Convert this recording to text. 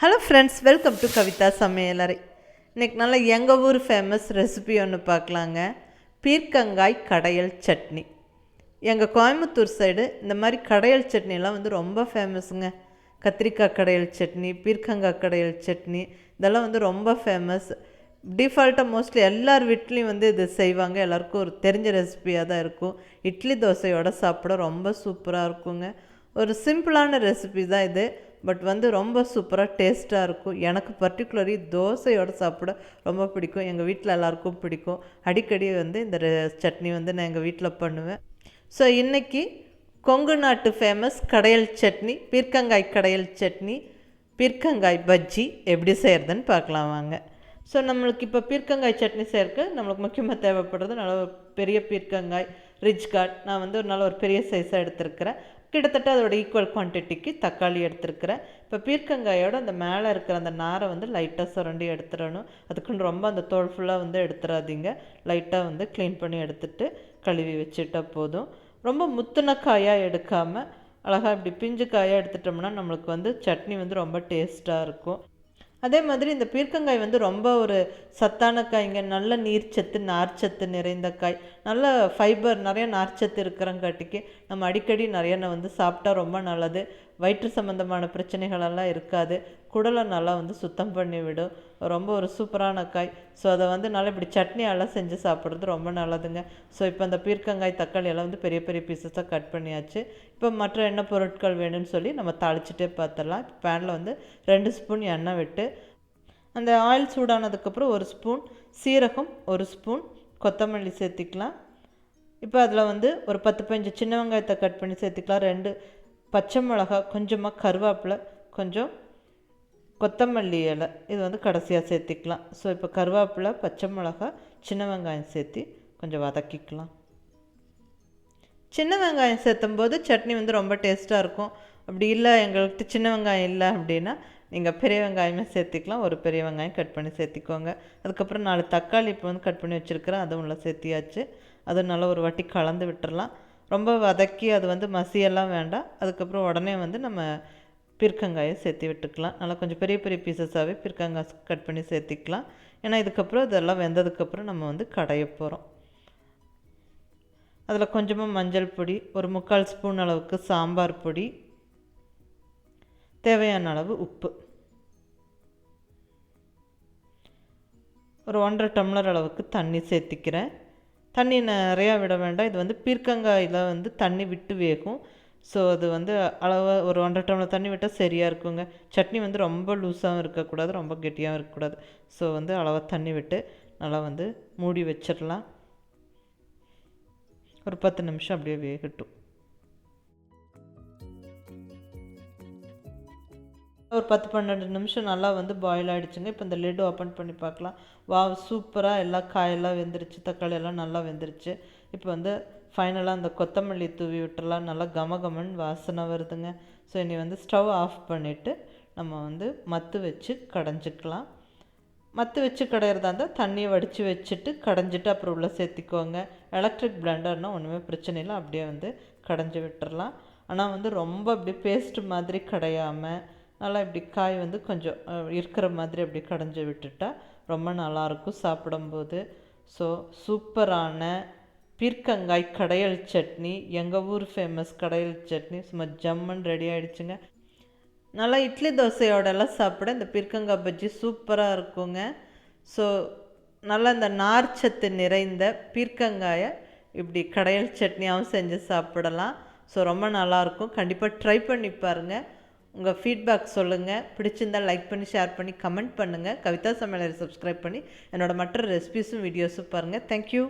Hello friends, welcome to Kavithasamayalarai. இன்றைக்கி நல்ல எங்கள் ஊர் ஃபேமஸ் ரெசிபி ஒன்று பார்க்கலாங்க. பீர்க்கங்காய் கடையல் சட்னி. எங்கள் கோயம்புத்தூர் சைடு இந்த மாதிரி கடையல் சட்னிலாம் ரொம்ப ஃபேமஸுங்க. கத்திரிக்காய் கடையல் சட்னி, பீர்க்கங்காய் கடையல் சட்னி இதெல்லாம் ரொம்ப ஃபேமஸ். டிஃபால்ட்டாக மோஸ்ட்லி எல்லார் வீட்லேயும் இது செய்வாங்க. எல்லாருக்கும் ஒரு தெரிஞ்ச ரெசிபியாக தான் இருக்கும். இட்லி தோசையோடு சாப்பிட ரொம்ப சூப்பராக இருக்குங்க. ஒரு சிம்பிளான ரெசிபி தான் இது, பட் ரொம்ப சூப்பராக டேஸ்ட்டாக இருக்கும். எனக்கு பர்டிகுலரி தோசையோடு சாப்பிட ரொம்ப பிடிக்கும். எங்கள் வீட்டில் எல்லாருக்கும் பிடிக்கும். அடிக்கடி இந்த சட்னி நான் எங்கள் வீட்டில் பண்ணுவேன். ஸோ இன்றைக்கி கொங்கு நாட்டு ஃபேமஸ் கடையல் சட்னி, பீர்க்கங்காய் கடையல் சட்னி, பீர்க்கங்காய் பஜ்ஜி எப்படி செய்கிறதுன்னு பார்க்கலாம் வாங்க. ஸோ நம்மளுக்கு இப்போ பீர்க்கங்காய் சட்னி செய்யறதுக்கு நம்மளுக்கு முக்கியமாக தேவைப்படுறது நல்ல ஒரு பெரிய பீர்க்கங்காய், ரிட்ஜ்கார்ட். நான் ஒரு பெரிய சைஸாக எடுத்துருக்கிறேன். கிட்டத்தட்ட அதோட ஈக்குவல் குவான்டிட்டிக்கு தக்காளி எடுத்துருக்கிறேன். இப்போ பீர்க்கங்காயோட அந்த மேலே இருக்கிற அந்த நாரை லைட்டாக சுரண்டி எடுத்துடணும். அதுக்குன்னு ரொம்ப அந்த தோல் ஃபுல்லாக எடுத்துடாதீங்க. லைட்டாக க்ளீன் பண்ணி எடுத்துகிட்டு கழுவி வச்சுட்டா போதும். ரொம்ப முத்துன காயாக எடுக்காமல் அழகாக இப்படி பிஞ்சு காயாக எடுத்துட்டோம்னா நம்மளுக்கு சட்னி ரொம்ப டேஸ்ட்டாக இருக்கும். அதே மாதிரி இந்த பீர்க்கங்காய் ரொம்ப ஒரு சத்தான காய்ங்க. நல்ல நீர்ச்சத்து, நார்ச்சத்து நிறைந்த காய். நல்ல ஃபைபர், நிறைய நார்ச்சத்து இருக்கிறங்காட்டிக்கு நம்ம அடிக்கடி நிறைய சாப்பிட்டா ரொம்ப நல்லது. வயிற்று சம்மந்தமான பிரச்சனைகளெல்லாம் இருக்காது. குடலை நல்லா சுத்தம் பண்ணி விடும். ரொம்ப ஒரு சூப்பரான காய். ஸோ அதை நல்லா இப்படி சட்னியெல்லாம் செஞ்சு சாப்பிட்றது ரொம்ப நல்லதுங்க. ஸோ இப்போ அந்த பீர்க்கங்காய், தக்காளி எல்லாம் பெரிய பெரிய பீசஸாக கட் பண்ணியாச்சு. இப்போ மற்ற எண்ணெய் பொருட்கள் வேணும்னு சொல்லி நம்ம தாளிச்சிட்டே பார்த்துடலாம். இப்போ பேனில் 2 ஸ்பூன் எண்ணெய் விட்டு அந்த ஆயில் சூடானதுக்கப்புறம் 1 ஸ்பூன் சீரகம், 1 ஸ்பூன் கொத்தமல்லி சேர்த்திக்கலாம். இப்போ அதில் ஒரு 10-15 சின்ன வெங்காயத்தை கட் பண்ணி சேர்த்திக்கலாம். 2 பச்சை மிளகா, கொஞ்சமாக கருவேப்பிலை, கொஞ்சம் கொத்தமல்லி இலை, இது கடைசியாக சேர்த்திக்கலாம். ஸோ இப்போ கருவேப்பிலை, பச்சை மிளகா, சின்ன வெங்காயம் சேர்த்தி கொஞ்சம் வதக்கிக்கலாம். சின்ன வெங்காயம் சேர்த்தும்போது சட்னி ரொம்ப டேஸ்ட்டாக இருக்கும். அப்படி இல்லை எங்கள்கிட்ட சின்ன வெங்காயம் இல்லை அப்படின்னா நீங்கள் பெரிய வெங்காயமே சேர்த்திக்கலாம். ஒரு பெரிய வெங்காயம் கட் பண்ணி சேர்த்திக்கோங்க. அதுக்கப்புறம் 4 தக்காளி இப்போ கட் பண்ணி வச்சுருக்கிறேன். அதுவும் உள்ள சேர்த்தியாச்சு. அது நல்லா ஒரு வாட்டி கலந்து விட்டுறலாம். ரொம்ப வதக்கி அது மசியெல்லாம் வேண்டாம். அதுக்கப்புறம் உடனே நம்ம பீர்க்கங்காயை சேர்த்து விட்டுக்கலாம். நல்லா கொஞ்சம் பெரிய பெரிய பீசஸாகவே பீர்க்கங்காய் கட் பண்ணி சேர்த்திக்கலாம். ஏன்னா இதுக்கப்புறம் இதெல்லாம் வெந்ததுக்கப்புறம் நம்ம கடைய போகிறோம். அதில் கொஞ்சமாக மஞ்சள் பொடி, ஒரு 3/4 ஸ்பூன் அளவுக்கு சாம்பார் பொடி, தேவையான அளவு உப்பு, ஒரு 1.5 டம்ளர் அளவுக்கு தண்ணி சேர்த்திக்கிறேன். தண்ணி நிறையா விட வேண்டாம். இது பீர்க்கங்காயில் தண்ணி விட்டு வேகும். ஸோ அது அளவாக ஒரு 1.5 டம்ளர் தண்ணி விட்டால் சரியாக இருக்குங்க. சட்னி ரொம்ப லூஸாகவும் இருக்கக்கூடாது, ரொம்ப கெட்டியாகவும் இருக்கக்கூடாது. ஸோ அளவாக தண்ணி விட்டு நல்லா மூடி வச்சிடலாம். ஒரு 10 நிமிஷம் அப்படியே வேகட்டும். ஒரு 10-12 நிமிஷம் நல்லா பாயில் ஆகிடுச்சுங்க. இப்போ இந்த லிட் ஓப்பன் பண்ணி பார்க்கலாம். சூப்பராக எல்லா காயெல்லாம் வெந்துருச்சு, தக்காளி எல்லாம் நல்லா வெந்துருச்சு. இப்போ ஃபைனலாக அந்த கொத்தமல்லி தூவி விட்டுறலாம். நல்லா கமகமன்னு வாசனை வருதுங்க. ஸோ இனி ஸ்டவ் ஆஃப் பண்ணிவிட்டு நம்ம மத்து வச்சு கடைஞ்சிக்கலாம். மத்து வச்சு கடையிறதா இருந்தால் தண்ணியை வடித்து வச்சுட்டு கடைஞ்சிட்டு அப்புறம் உள்ளே சேர்த்திக்கோங்க. எலக்ட்ரிக் பிளெண்டர்னால் ஒன்றுமே பிரச்சனை இல்லை, அப்படியே கடைஞ்சி விட்டுறலாம். ஆனால் ரொம்ப அப்படி பேஸ்ட் மாதிரி கடையாமல் நல்லா இப்படி காய் கொஞ்சம் இருக்கிற மாதிரி அப்படி கடைஞ்சி விட்டுட்டா ரொம்ப நல்லாயிருக்கும் சாப்பிடும்போது. ஸோ சூப்பரான பீர்க்கங்காய் கடையல் சட்னி, எங்கள் ஊர் ஃபேமஸ் கடையல் சட்னி சும்மா ஜம்மன் ரெடி ஆகிடுச்சுங்க. நல்லா இட்லி தோசையோடெல்லாம் சாப்பிட இந்த பீர்க்கங்காய் பஜ்ஜி சூப்பராக இருக்குங்க. ஸோ நல்லா இந்த நார்ச்சத்து நிறைந்த பீர்க்கங்காயை இப்படி கடையல் சட்னியாகவும் செஞ்சு சாப்பிடலாம். ஸோ ரொம்ப நல்லாயிருக்கும். கண்டிப்பாக ட்ரை பண்ணி பாருங்கள். உங்கள் ஃபீட்பேக் சொல்லுங்கள். பிடிச்சிருந்தால் லைக் பண்ணி, ஷேர் பண்ணி, கமெண்ட் பண்ணுங்கள். கவிதா சமையலறை சப்ஸ்கிரைப் பண்ணி என்னோடய மற்ற ரெசிபிஸும் வீடியோஸும் பாருங்கள். தேங்க்யூ.